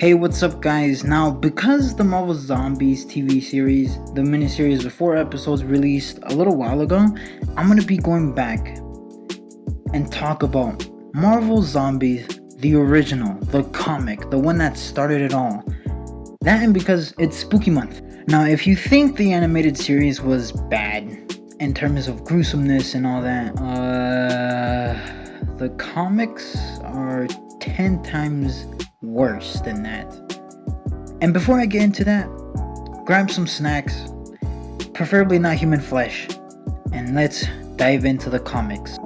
Hey, what's up, guys? Now, because the Marvel Zombies TV series, the miniseries of 4 episodes released a little while ago, I'm gonna be going back and talk about Marvel Zombies, the original, the comic, the one that started it all. That and because it's spooky month. Now, if you think the animated series was bad in terms of gruesomeness and all that, the comics are 10 times worse than that. And before I get into that, grab some snacks, preferably not human flesh, and let's dive into the comics.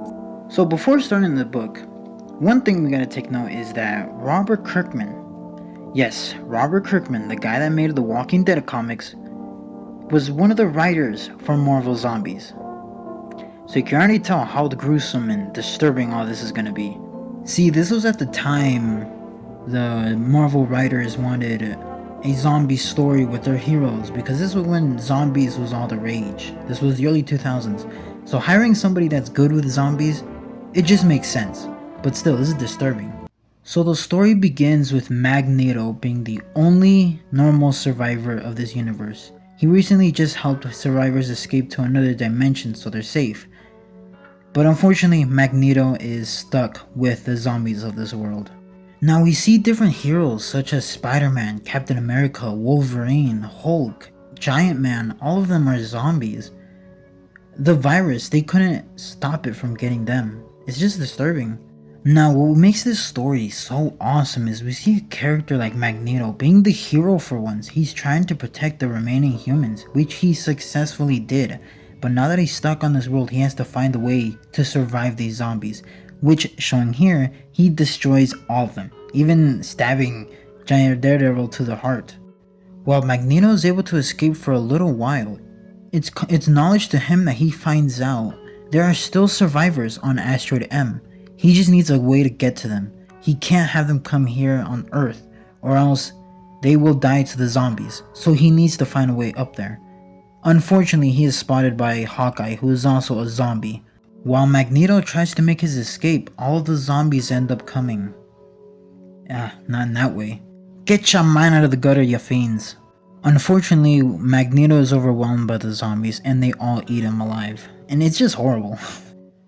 So before starting the book, one thing we gotta take note is that Robert Kirkman, yes, Robert Kirkman, the guy that made the Walking Dead comics, was one of the writers for Marvel Zombies. So you can already tell how gruesome and disturbing all this is gonna be. See, this was at the time the Marvel writers wanted a zombie story with their heroes, because this was when zombies was all the rage. This was the early 2000s. So hiring somebody that's good with zombies, it just makes sense. But still, this is disturbing. So the story begins with Magneto being the only normal survivor of this universe. He recently just helped survivors escape to another dimension so they're safe. But unfortunately, Magneto is stuck with the zombies of this world. Now we see different heroes such as Spider-Man, Captain America, Wolverine, Hulk, Giant Man, all of them are zombies. The virus, they couldn't stop it from getting them. It's just disturbing. Now what makes this story so awesome is we see a character like Magneto being the hero for once. He's trying to protect the remaining humans, which he successfully did. But now that he's stuck on this world, he has to find a way to survive these zombies, which, showing here, he destroys all of them, even stabbing Giant Daredevil to the heart. While Magneto is able to escape for a little while, it's knowledge to him that he finds out there are still survivors on Asteroid M. He just needs a way to get to them. He can't have them come here on Earth, or else they will die to the zombies, so he needs to find a way up there. Unfortunately, he is spotted by Hawkeye, who is also a zombie. While Magneto tries to make his escape, all of the zombies end up coming. Not in that way. Get your mind out of the gutter, you fiends. Unfortunately, Magneto is overwhelmed by the zombies and they all eat him alive. And it's just horrible.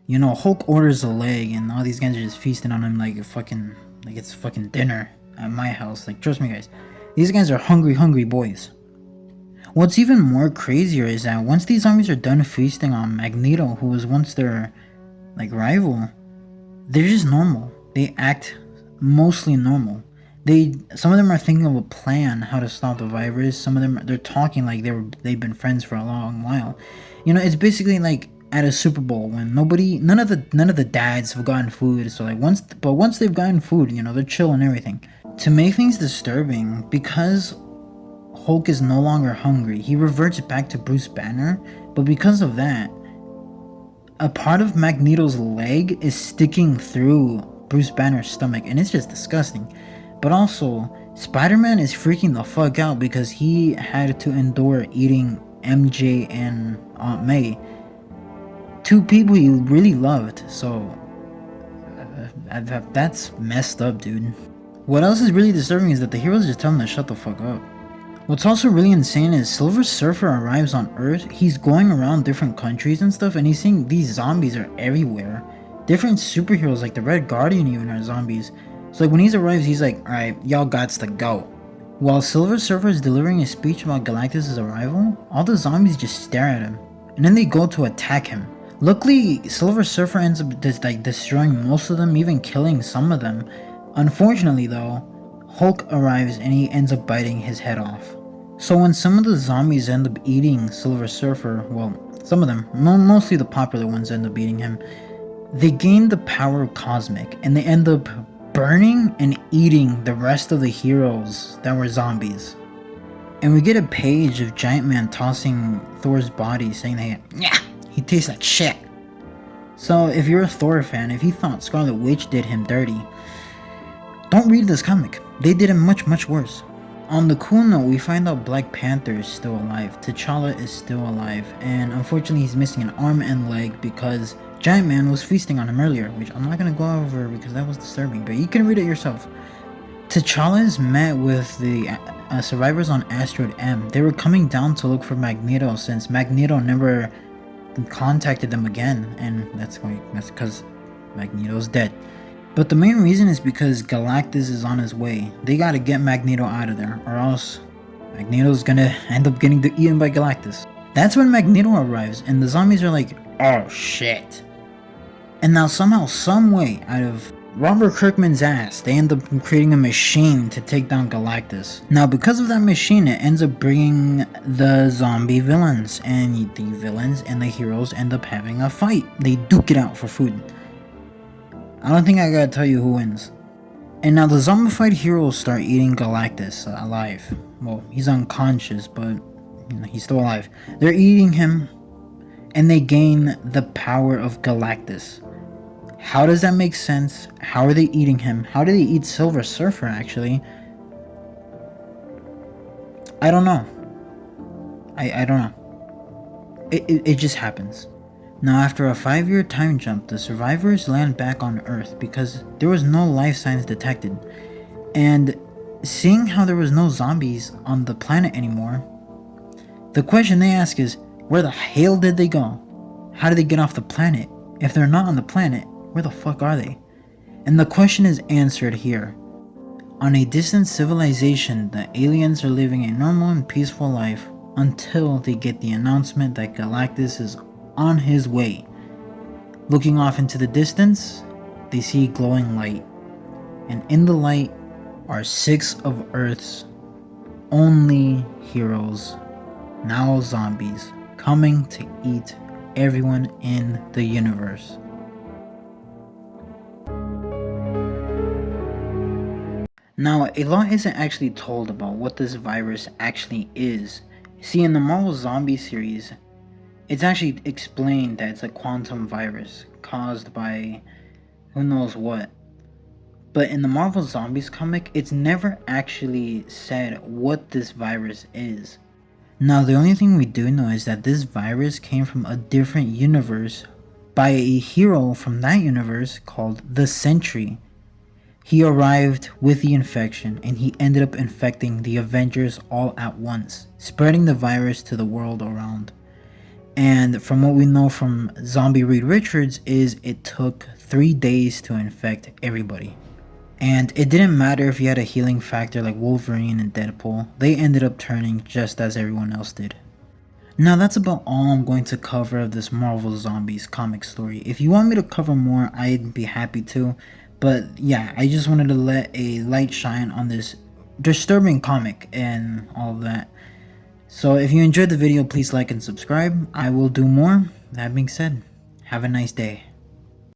You know, Hulk orders a leg and all these guys are just feasting on him like it's fucking dinner at my house. Like, trust me guys, these guys are hungry boys. What's even more crazier is that once these zombies are done feasting on Magneto, who was once their rival, they're just normal. They act mostly normal. Some of them are thinking of a plan how to stop the virus. Some of them they're talking like they've been friends for a long while. You know, it's basically like at a Super Bowl when none of the dads have gotten food. So like once they've gotten food, you know, they're chill and everything. To make things disturbing, because Hulk is no longer hungry, he reverts back to Bruce Banner, but because of that, a part of Magneto's leg is sticking through Bruce Banner's stomach, and it's just disgusting. But also, Spider-Man is freaking the fuck out because he had to endure eating MJ and Aunt May, two people he really loved, so that's messed up, dude. What else is really disturbing is that the heroes just tell him to shut the fuck up. What's also really insane is Silver Surfer arrives on Earth. He's going around different countries and stuff, and he's seeing these zombies are everywhere. Different superheroes like the Red Guardian even are zombies. So like when he arrives, he's like, alright, y'all gots to go. While Silver Surfer is delivering a speech about Galactus' arrival, all the zombies just stare at him, and then they go to attack him. Luckily, Silver Surfer ends up destroying most of them, even killing some of them. Unfortunately though, Hulk arrives and he ends up biting his head off. So when some of the zombies end up eating Silver Surfer, well, some of them, mostly the popular ones end up eating him, they gain the power of Cosmic, and they end up burning and eating the rest of the heroes that were zombies. And we get a page of Giant Man tossing Thor's body, saying that, yeah, he tastes like shit. So if you're a Thor fan, if you thought Scarlet Witch did him dirty, don't read this comic. They did him much worse. On the cool note, we find out Black Panther is still alive, T'Challa is still alive, and unfortunately he's missing an arm and leg because Giant Man was feasting on him earlier, which I'm not going to go over because that was disturbing, but you can read it yourself. T'Challa's met with the survivors on Asteroid M. They were coming down to look for Magneto since Magneto never contacted them again, and that's because Magneto's dead. But the main reason is because Galactus is on his way. They gotta get Magneto out of there, or else Magneto's gonna end up getting eaten by Galactus. That's when Magneto arrives, and the zombies are like, oh shit. And now somehow, some way, out of Robert Kirkman's ass, they end up creating a machine to take down Galactus. Now, because of that machine, it ends up bringing the zombie villains, and the villains and the heroes end up having a fight. They duke it out for food. I don't think I gotta tell you who wins. And now the zombified heroes start eating Galactus alive. Well, he's unconscious, but he's still alive. They're eating him, and they gain the power of Galactus. How does that make sense? How are they eating him? How do they eat Silver Surfer, actually? I don't know. I don't know. It just happens. Now, after a 5-year time jump, the survivors land back on Earth because there was no life signs detected. And seeing how there was no zombies on the planet anymore, the question they ask is, where the hell did they go? How did they get off the planet? If they're not on the planet, where the fuck are they? And the question is answered here. On a distant civilization, the aliens are living a normal and peaceful life until they get the announcement that Galactus is on his way. Looking off into the distance, they see glowing light. And in the light are 6 of Earth's only heroes, now zombies, coming to eat everyone in the universe. Now, a lot isn't actually told about what this virus actually is. See, in the Marvel Zombie series, it's actually explained that it's a quantum virus caused by who knows what. But in the Marvel Zombies comic, it's never actually said what this virus is. Now, the only thing we do know is that this virus came from a different universe by a hero from that universe called the Sentry. He arrived with the infection, and he ended up infecting the Avengers all at once, spreading the virus to the world around. And from what we know from Zombie Reed Richards is it took 3 days to infect everybody. And it didn't matter if you had a healing factor like Wolverine and Deadpool, they ended up turning just as everyone else did. Now that's about all I'm going to cover of this Marvel Zombies comic story. If you want me to cover more, I'd be happy to. But yeah, I just wanted to let a light shine on this disturbing comic and all of that. So if you enjoyed the video, please like and subscribe. I will do more. That being said, have a nice day.